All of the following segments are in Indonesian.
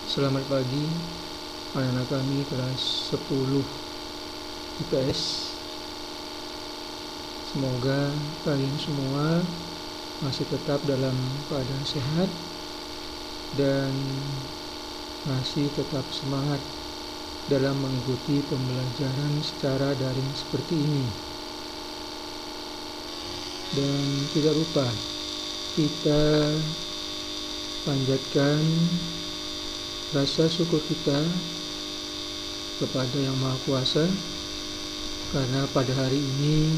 Selamat pagi anak-anak kami kelas 10 IPS. Semoga kalian semua masih tetap dalam keadaan sehat dan masih tetap semangat dalam mengikuti pembelajaran secara daring seperti ini. Dan tidak lupa kita panjatkan rasa syukur kita kepada Yang Maha Kuasa karena pada hari ini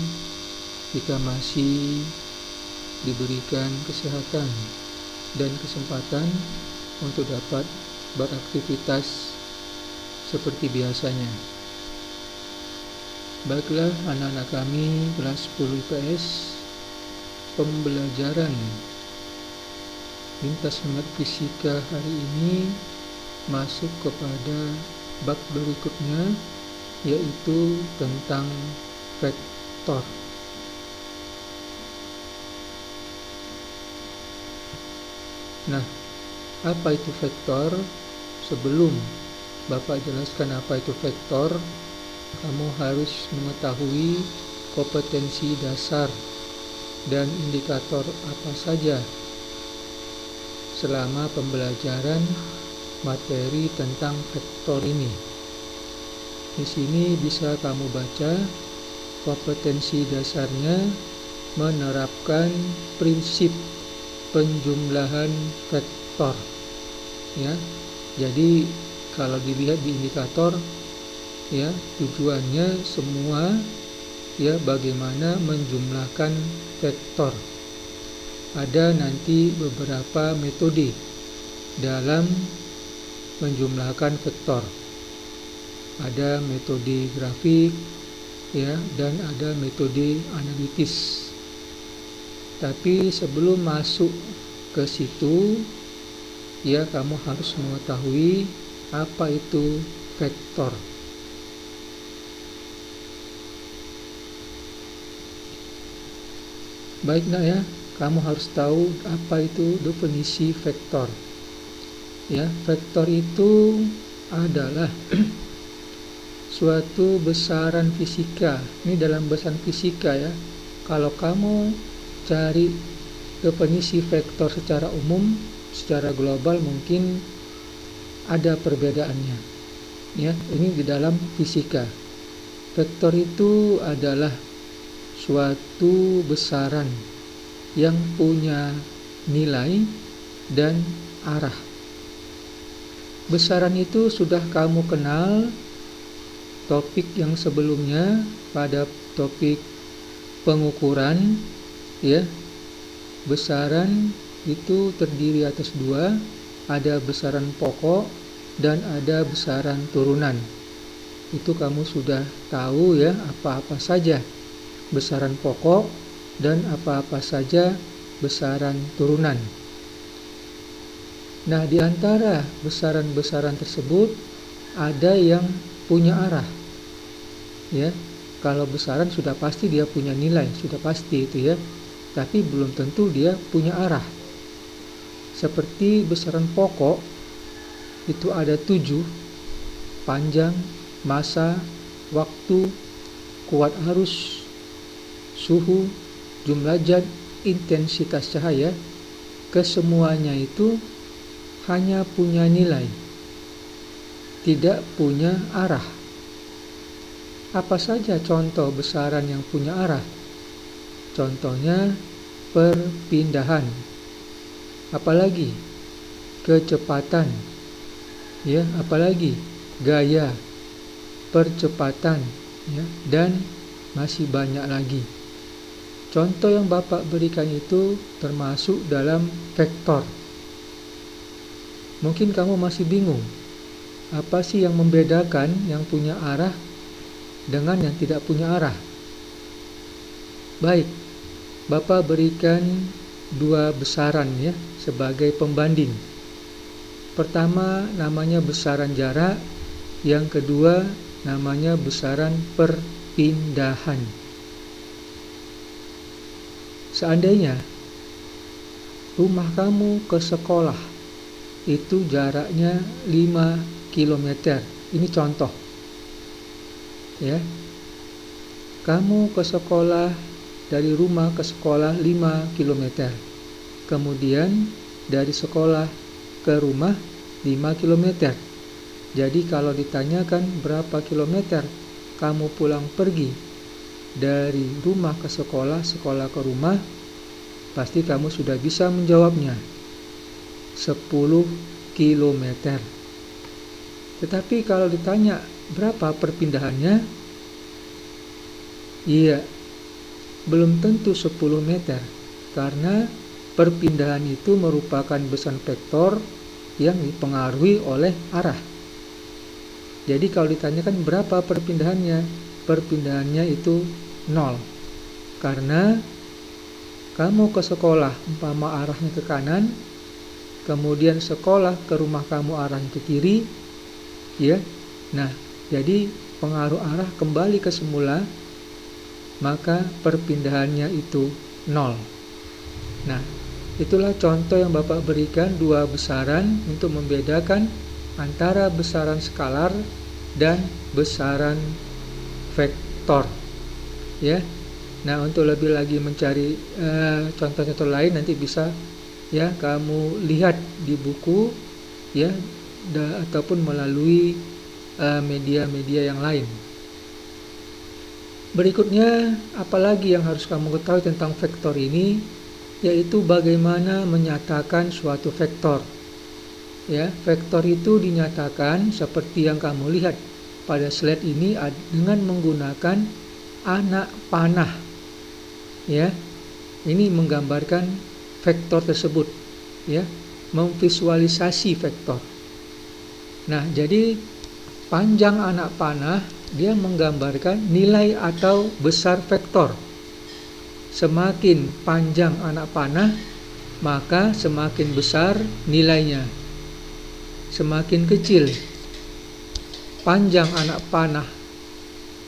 kita masih diberikan kesehatan dan kesempatan untuk dapat beraktivitas seperti biasanya. Baiklah anak-anak kami kelas 10 IPS, pembelajaran lintas minat fisika hari ini masuk kepada bab berikutnya, yaitu tentang vektor. Nah, apa itu vektor? Sebelum Bapak jelaskan apa itu vektor, kamu harus mengetahui kompetensi dasar dan indikator apa saja selama pembelajaran materi tentang vektor ini. Di sini bisa kamu baca kompetensi dasarnya menerapkan prinsip penjumlahan vektor. Ya, jadi kalau dilihat di indikator, ya tujuannya semua ya bagaimana menjumlahkan vektor. Ada nanti beberapa metode dalam menjumlahkan vektor. Ada metode grafik ya dan ada metode analitis. Tapi sebelum masuk ke situ ya kamu harus mengetahui apa itu vektor. Baik nak ya, kamu harus tahu apa itu definisi vektor. Ya, vektor itu adalah suatu besaran fisika. Ini dalam besaran fisika ya. Kalau kamu cari definisi vektor secara umum, secara global mungkin ada perbedaannya. Ya, ini di dalam fisika. Vektor itu adalah suatu besaran yang punya nilai dan arah. Besaran itu sudah kamu kenal topik yang sebelumnya pada topik pengukuran ya. Besaran itu terdiri atas dua, ada besaran pokok dan ada besaran turunan. Itu kamu sudah tahu ya apa-apa saja besaran pokok dan apa-apa saja besaran turunan. Nah, di antara besaran-besaran tersebut ada yang punya arah. Ya, kalau besaran sudah pasti dia punya nilai, sudah pasti itu ya. Tapi belum tentu dia punya arah. Seperti besaran pokok itu ada 7, panjang, massa, waktu, kuat arus, suhu, jumlah zat, intensitas cahaya. Kesemuanya itu hanya punya nilai, tidak punya arah. Apa saja contoh besaran yang punya arah? Contohnya perpindahan, apalagi kecepatan, ya, apalagi gaya, percepatan, ya, dan masih banyak lagi. Contoh yang Bapak berikan itu termasuk dalam vektor. Mungkin kamu masih bingung, apa sih yang membedakan yang punya arah dengan yang tidak punya arah? Baik, Bapak berikan dua besaran ya sebagai pembanding. Pertama namanya besaran jarak, yang kedua namanya besaran perpindahan. Seandainya rumah kamu ke sekolah itu jaraknya 5 km. Ini contoh. Ya. Kamu ke sekolah, dari rumah ke sekolah 5 km. Kemudian dari sekolah ke rumah 5 km. Jadi kalau ditanyakan berapa kilometer kamu pulang pergi dari rumah ke sekolah, sekolah ke rumah, pasti kamu sudah bisa menjawabnya. 10 km. Tetapi kalau ditanya berapa perpindahannya, iya, belum tentu 10 meter, karena perpindahan itu merupakan besaran vektor yang dipengaruhi oleh arah. Jadi kalau ditanyakan berapa perpindahannya, perpindahannya itu 0. Karena kamu ke sekolah, umpama arahnya ke kanan, kemudian sekolah ke rumah kamu arahnya ke kiri, ya. Nah, jadi pengaruh arah kembali ke semula, maka perpindahannya itu 0. Nah, itulah contoh yang Bapak berikan, dua besaran untuk membedakan antara besaran skalar dan besaran vektor. Ya. Nah, untuk lebih lagi mencari contoh-contoh lain, nanti bisa ya kamu lihat di buku, ya, ataupun melalui media-media yang lain. Berikutnya, apalagi yang harus kamu ketahui tentang vektor ini, yaitu bagaimana menyatakan suatu vektor. Ya, vektor itu dinyatakan seperti yang kamu lihat pada slide ini dengan menggunakan anak panah. Ya, ini menggambarkan vektor tersebut. Ya, memvisualisasi vektor. Nah, jadi panjang anak panah dia menggambarkan nilai atau besar vektor. Semakin panjang anak panah, maka semakin besar nilainya. Semakin kecil panjang anak panah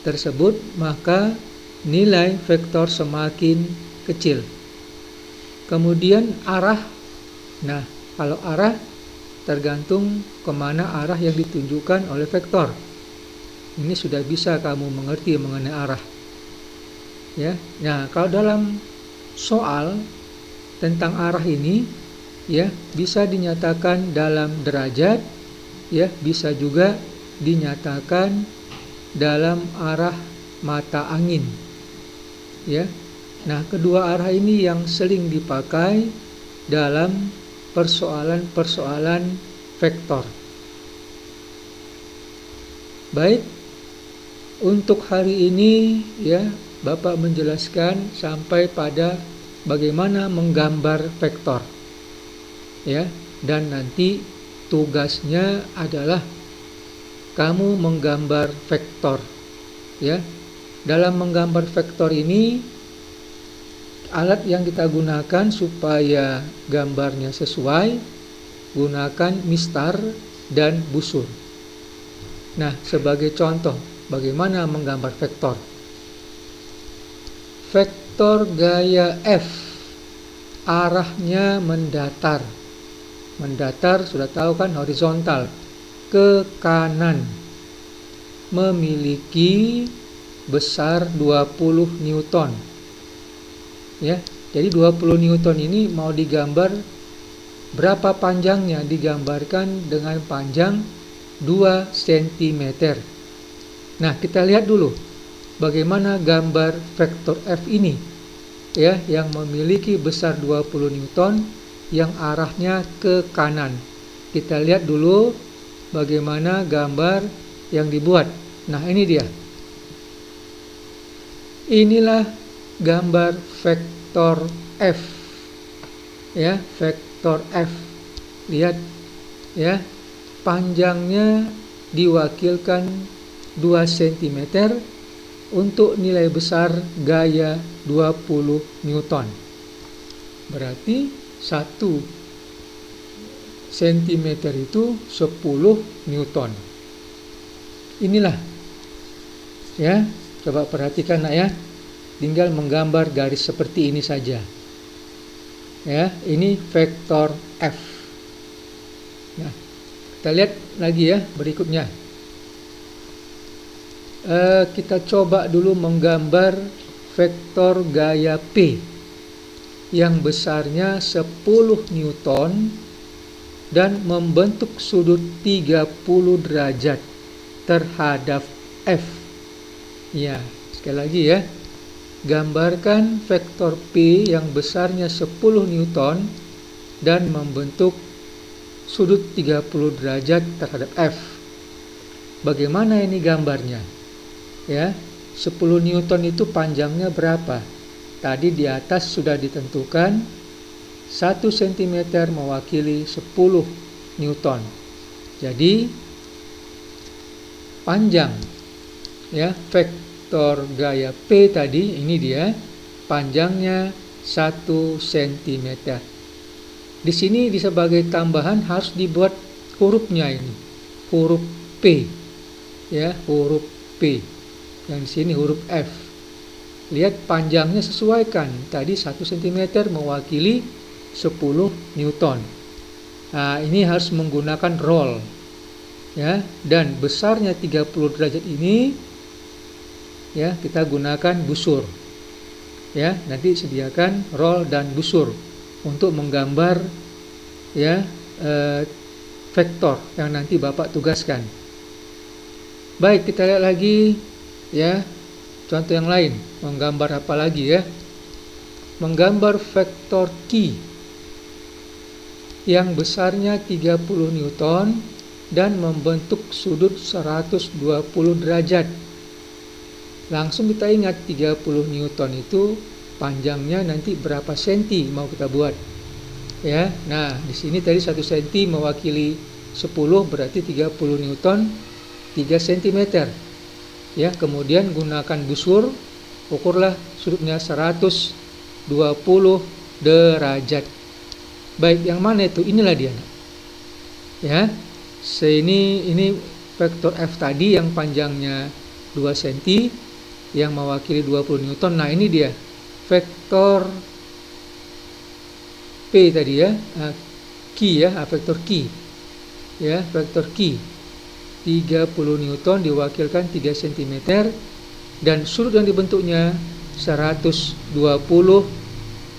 tersebut, maka nilai vektor semakin kecil. Kemudian arah. Nah, kalau arah tergantung kemana arah yang ditunjukkan oleh vektor. Ini sudah bisa kamu mengerti mengenai arah. Ya. Nah, kalau dalam soal tentang arah ini, ya, bisa dinyatakan dalam derajat, ya, bisa juga dinyatakan dalam arah mata angin. Ya. Nah, kedua arah ini yang sering dipakai dalam persoalan-persoalan vektor. Baik, untuk hari ini ya Bapak menjelaskan sampai pada bagaimana menggambar vektor. Ya, dan nanti tugasnya adalah kamu menggambar vektor. Ya. Dalam menggambar vektor ini, alat yang kita gunakan supaya gambarnya sesuai, gunakan mistar dan busur. Nah, sebagai contoh bagaimana menggambar vektor. Vektor gaya F, arahnya mendatar. Mendatar sudah tahu kan, horizontal, ke kanan. Memiliki besar 20 Newton. Ya, jadi 20 Newton ini mau digambar berapa panjangnya? Digambarkan dengan panjang 2 cm. Nah, kita lihat dulu bagaimana gambar vektor F ini, ya, yang memiliki besar 20 Newton yang arahnya ke kanan. Kita lihat dulu bagaimana gambar yang dibuat. Nah, ini dia. Inilah gambar vektor F. Ya, vektor F. Lihat ya. Panjangnya diwakilkan 2 cm untuk nilai besar gaya 20 Newton. Berarti 1 cm itu 10 Newton. Inilah. Ya, coba perhatikan nak ya. Tinggal menggambar garis seperti ini saja. Ya, ini vektor F. Nah, kita lihat lagi ya berikutnya. Kita coba dulu menggambar vektor gaya P yang besarnya 10 Newton dan membentuk sudut 30 derajat terhadap F. Ya, sekali lagi ya. Gambarkan vektor P yang besarnya 10 Newton dan membentuk sudut 30 derajat terhadap F. Bagaimana ini gambarnya? Ya, 10 Newton itu panjangnya berapa? Tadi di atas sudah ditentukan 1 cm mewakili 10 Newton. Jadi panjang ya vektor gaya P tadi ini dia panjangnya 1 cm. Di sini sebagai tambahan harus dibuat hurufnya ini. Huruf P. Ya, huruf P. Yang di sini huruf F. Lihat panjangnya sesuaikan. Tadi 1 cm mewakili 10 Newton. Nah, ini harus menggunakan roll. Ya, dan besarnya 30 derajat ini ya, kita gunakan busur. Ya, nanti sediakan roll dan busur untuk menggambar ya vektor yang nanti Bapak tugaskan. Baik, kita lihat lagi ya contoh yang lain. Menggambar apa lagi ya? Menggambar vektor Q yang besarnya 30 Newton dan membentuk sudut 120 derajat. Langsung kita ingat 30 Newton itu panjangnya nanti berapa senti mau kita buat. Ya. Nah, di sini tadi 1 senti mewakili 10 berarti 30 Newton 3 cm. Ya, kemudian gunakan busur, ukurlah sudutnya 120 derajat. Baik, yang mana itu? Inilah dia. Ya. Ini vektor F tadi yang panjangnya 2 cm yang mewakili 20 Newton. Nah, ini dia vektor P tadi ya. Q ya, vektor Q. Ya, vektor Q. 30 Newton diwakilkan 3 cm dan sudut yang dibentuknya 120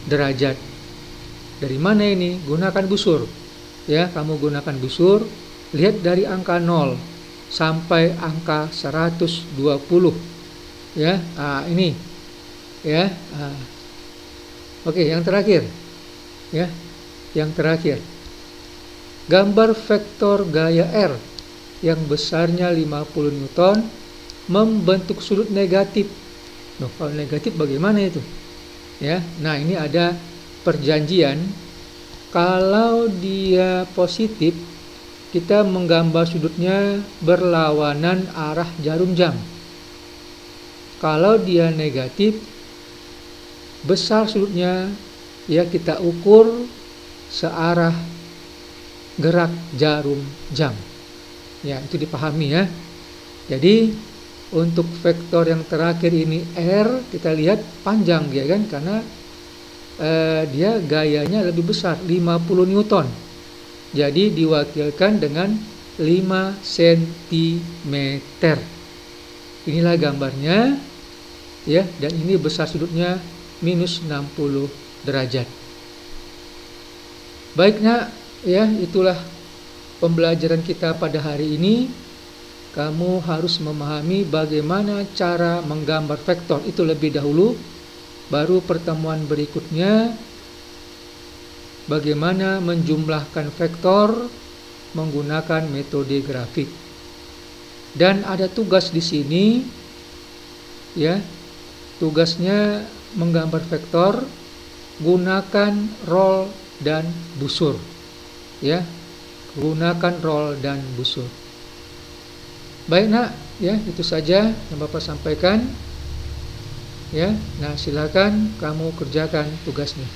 derajat. Dari mana ini? Gunakan busur. Ya, kamu gunakan busur. Lihat dari angka 0 sampai angka 120. Ya, ini. Ya. Oke, yang terakhir. Ya. Yang terakhir. Gambar vektor gaya R yang besarnya 50 Newton membentuk sudut negatif. Loh, kalau negatif bagaimana itu? Ya. Nah, ini ada perjanjian. Kalau dia positif, kita menggambar sudutnya berlawanan arah jarum jam. Kalau dia negatif, besar sudutnya ya kita ukur searah gerak jarum jam. Ya, itu dipahami ya. Jadi untuk vektor yang terakhir ini R, kita lihat panjang dia kan, karena dia gayanya lebih besar 50 Newton. Jadi diwakilkan dengan 5 cm. Inilah gambarnya ya, dan ini besar sudutnya minus 60 derajat. Baik Nak, ya itulah pembelajaran kita pada hari ini. Kamu harus memahami bagaimana cara menggambar vektor itu lebih dahulu. Baru pertemuan berikutnya bagaimana menjumlahkan vektor menggunakan metode grafik. Dan ada tugas di sini ya. Tugasnya menggambar vektor, gunakan roll dan busur. Ya. Gunakan roll dan busur. Baik Nak, ya itu saja yang Bapak sampaikan. Ya. Nah, silakan kamu kerjakan tugasnya.